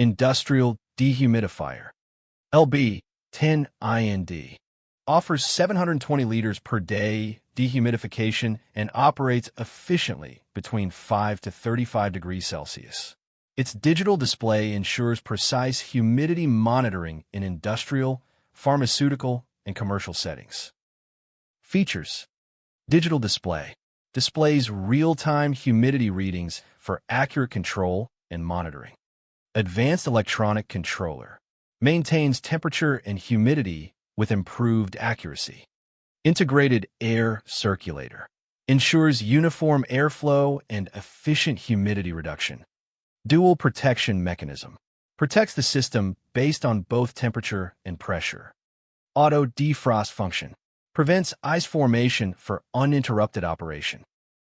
Industrial Dehumidifier LB-10IND offers 720 liters per day dehumidification and operates efficiently between 5 to 35 degrees Celsius. Its digital display ensures precise humidity monitoring in industrial, pharmaceutical, and commercial settings. Features: digital display displays real-time humidity readings for accurate control and monitoring. Advanced electronic controller maintains temperature and humidity with improved accuracy. Integrated air circulator ensures uniform airflow and efficient humidity reduction. Dual protection mechanism protects the system based on both temperature and pressure. Auto defrost function prevents ice formation for uninterrupted operation.